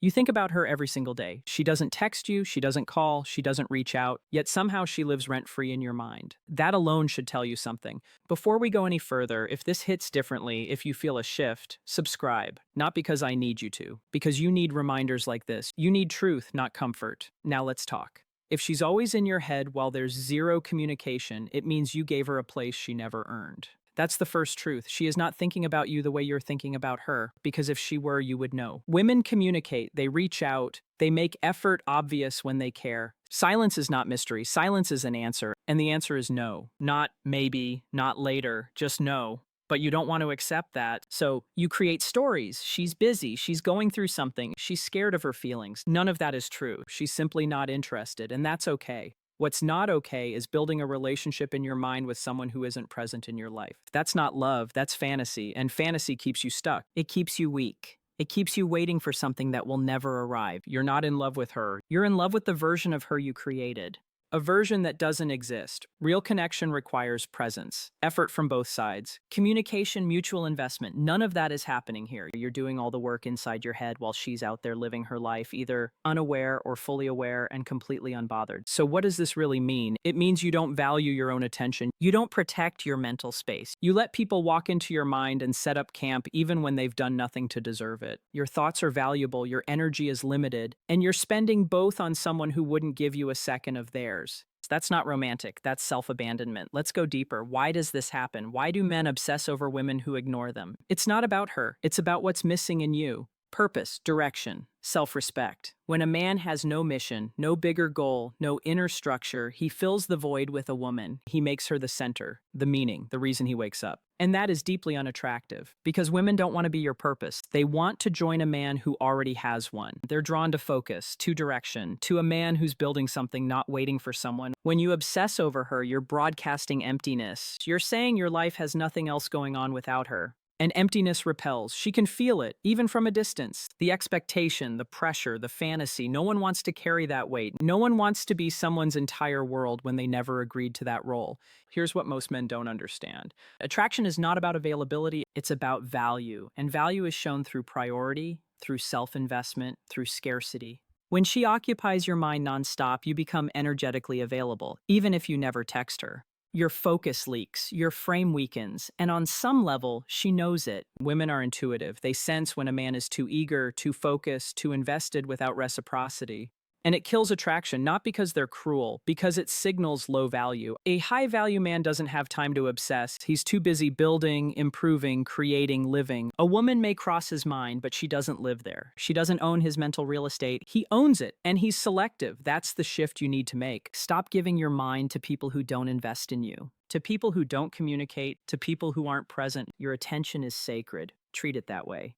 You think about her every single day. She doesn't text you, she doesn't call, she doesn't reach out, yet somehow she lives rent-free in your mind. That alone should tell you something. Before we go any further, if this hits differently, if you feel a shift, subscribe. Not because I need you to, because you need reminders like this. You need truth, not comfort. Now let's talk. If she's always in your head while there's zero communication, it means you gave her a place she never earned. That's the first truth. She is not thinking about you the way you're thinking about her, because if she were, you would know. Women communicate, they reach out, they make effort obvious when they care. Silence is not mystery, silence is an answer, and the answer is no. Not maybe, not later, just no. But you don't want to accept that, so you create stories. She's busy, she's going through something, she's scared of her feelings. None of that is true. She's simply not interested, and that's okay. What's not okay is building a relationship in your mind with someone who isn't present in your life. That's not love, that's fantasy, and fantasy keeps you stuck. It keeps you weak. It keeps you waiting for something that will never arrive. You're not in love with her. You're in love with the version of her you created. A version that doesn't exist. Real connection requires presence, effort from both sides, communication, mutual investment. None of that is happening here. You're doing all the work inside your head while she's out there living her life, either unaware or fully aware and completely unbothered. So what does this really mean? It means you don't value your own attention. You don't protect your mental space. You let people walk into your mind and set up camp even when they've done nothing to deserve it. Your thoughts are valuable, your energy is limited, and you're spending both on someone who wouldn't give you a second of theirs. That's not romantic, that's self-abandonment. Let's go deeper. Why does this happen? Why do men obsess over women who ignore them? It's not about her, it's about what's missing in you. Purpose, direction, self-respect. When a man has no mission, no bigger goal, no inner structure, he fills the void with a woman. He makes her the center, the meaning, the reason he wakes up. And that is deeply unattractive, because women don't want to be your purpose. They want to join a man who already has one. They're drawn to focus, to direction, to a man who's building something, not waiting for someone. When you obsess over her, you're broadcasting emptiness. You're saying your life has nothing else going on without her. And emptiness repels. She can feel it, even from a distance. The expectation, the pressure, the fantasy. No one wants to carry that weight. No one wants to be someone's entire world when they never agreed to that role. Here's what most men don't understand. Attraction is not about availability, it's about value. And value is shown through priority, through self-investment, through scarcity. When she occupies your mind nonstop, you become energetically available, even if you never text her. Your focus leaks, your frame weakens, and on some level, she knows it. Women are intuitive. They sense when a man is too eager, too focused, too invested without reciprocity. And it kills attraction, not because they're cruel, because it signals low value. A high-value man doesn't have time to obsess. He's too busy building, improving, creating, living. A woman may cross his mind, but she doesn't live there. She doesn't own his mental real estate. He owns it, and he's selective. That's the shift you need to make. Stop giving your mind to people who don't invest in you, to people who don't communicate, to people who aren't present. Your attention is sacred. Treat it that way.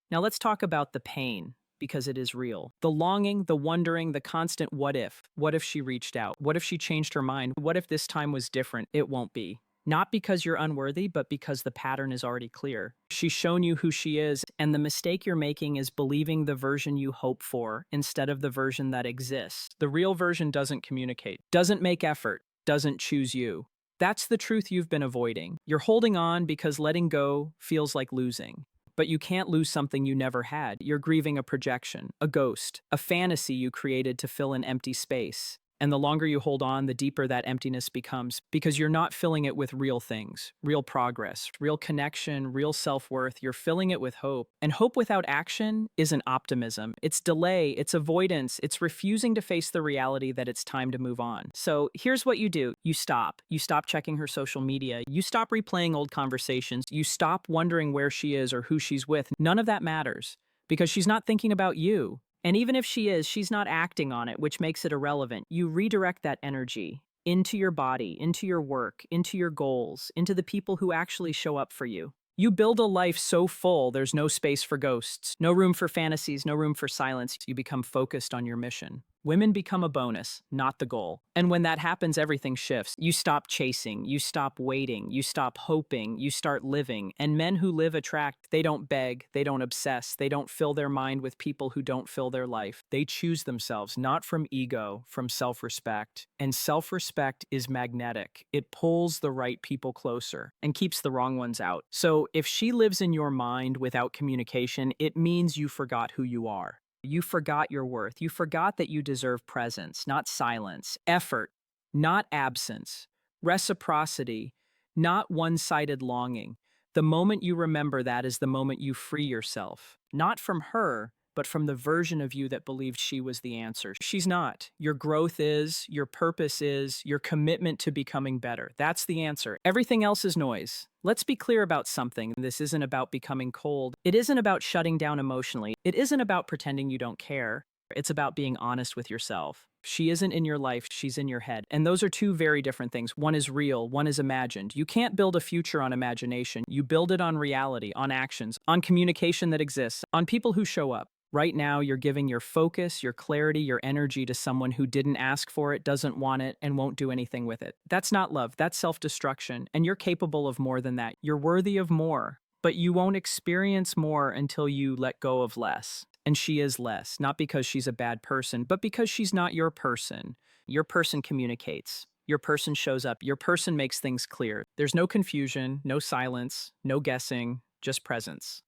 Now let's talk about the pain, because it is real. The longing, the wondering, the constant what if. What if she reached out? What if she changed her mind? What if this time was different? It won't be. Not because you're unworthy, but because the pattern is already clear. She's shown you who she is, and the mistake you're making is believing the version you hope for instead of the version that exists. The real version doesn't communicate, doesn't make effort, doesn't choose you. That's the truth you've been avoiding. You're holding on because letting go feels like losing. But you can't lose something you never had. You're grieving a projection, a ghost, a fantasy you created to fill an empty space. And the longer you hold on, the deeper that emptiness becomes, because you're not filling it with real things, real progress, real connection, real self-worth. You're filling it with hope. And hope without action isn't optimism. It's delay, it's avoidance, it's refusing to face the reality that it's time to move on. So here's what you do. You stop. You stop checking her social media. You stop replaying old conversations. You stop wondering where she is or who she's with. None of that matters, because she's not thinking about you. And even if she is, she's not acting on it, which makes it irrelevant. You redirect that energy into your body, into your work, into your goals, into the people who actually show up for you. You build a life so full, there's no space for ghosts, no room for fantasies, no room for silence. You become focused on your mission. Women become a bonus, not the goal. And when that happens, everything shifts. You stop chasing, you stop waiting, you stop hoping, you start living. And men who live attract. They don't beg, they don't obsess, they don't fill their mind with people who don't fill their life. They choose themselves, not from ego, from self-respect. And self-respect is magnetic. It pulls the right people closer and keeps the wrong ones out. So if she lives in your mind without communication, it means you forgot who you are. You forgot your worth. You forgot that you deserve presence, not silence, effort, not absence, reciprocity, not one sided longing. The moment you remember that is the moment you free yourself, not from her, but from the version of you that believed she was the answer. She's not. Your growth is, your purpose is, your commitment to becoming better. That's the answer. Everything else is noise. Let's be clear about something. This isn't about becoming cold. It isn't about shutting down emotionally. It isn't about pretending you don't care. It's about being honest with yourself. She isn't in your life, she's in your head. And those are two very different things. One is real, one is imagined. You can't build a future on imagination. You build it on reality, on actions, on communication that exists, on people who show up. Right now, you're giving your focus, your clarity, your energy to someone who didn't ask for it, doesn't want it, and won't do anything with it. That's not love, that's self-destruction. And you're capable of more than that. You're worthy of more. But you won't experience more until you let go of less. And she is less, not because she's a bad person, but because she's not your person. Your person communicates. Your person shows up. Your person makes things clear. There's no confusion, no silence, no guessing, just presence.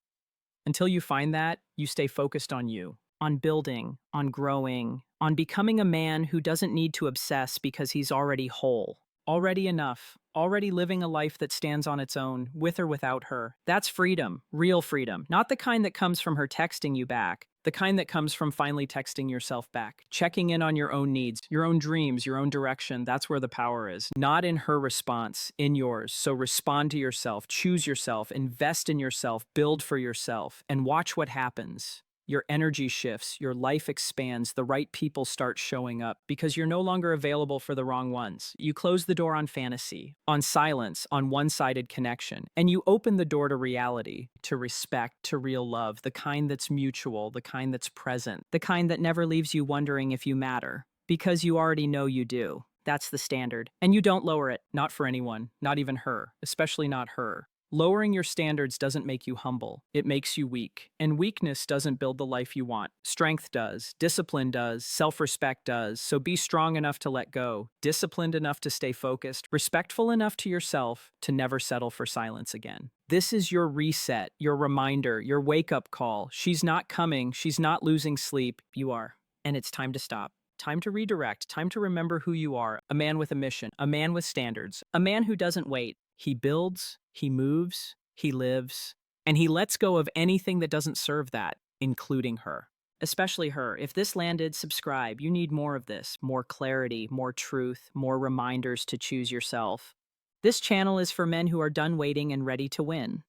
Until you find that, you stay focused on you, on building, on growing, on becoming a man who doesn't need to obsess because he's already whole, already enough, already living a life that stands on its own, with or without her. That's freedom, real freedom, not the kind that comes from her texting you back, the kind that comes from finally texting yourself back, checking in on your own needs, your own dreams, your own direction. That's where the power is. Not in her response, in yours. So respond to yourself, choose yourself, invest in yourself, build for yourself, and watch what happens. Your energy shifts, your life expands, the right people start showing up because you're no longer available for the wrong ones. You close the door on fantasy, on silence, on one-sided connection, and you open the door to reality, to respect, to real love, the kind that's mutual, the kind that's present, the kind that never leaves you wondering if you matter, because you already know you do. That's the standard. And you don't lower it, not for anyone, not even her, especially not her. Lowering your standards doesn't make you humble. It makes you weak. And weakness doesn't build the life you want. Strength does. Discipline does. Self-respect does. So be strong enough to let go. Disciplined enough to stay focused. Respectful enough to yourself to never settle for silence again. This is your reset, your reminder, your wake-up call. She's not coming. She's not losing sleep. You are. And it's time to stop. Time to redirect. Time to remember who you are. A man with a mission. A man with standards. A man who doesn't wait. He builds, he moves, he lives, and he lets go of anything that doesn't serve that, including her. Especially her. If this landed, subscribe. You need more of this. More clarity, more truth, more reminders to choose yourself. This channel is for men who are done waiting and ready to win.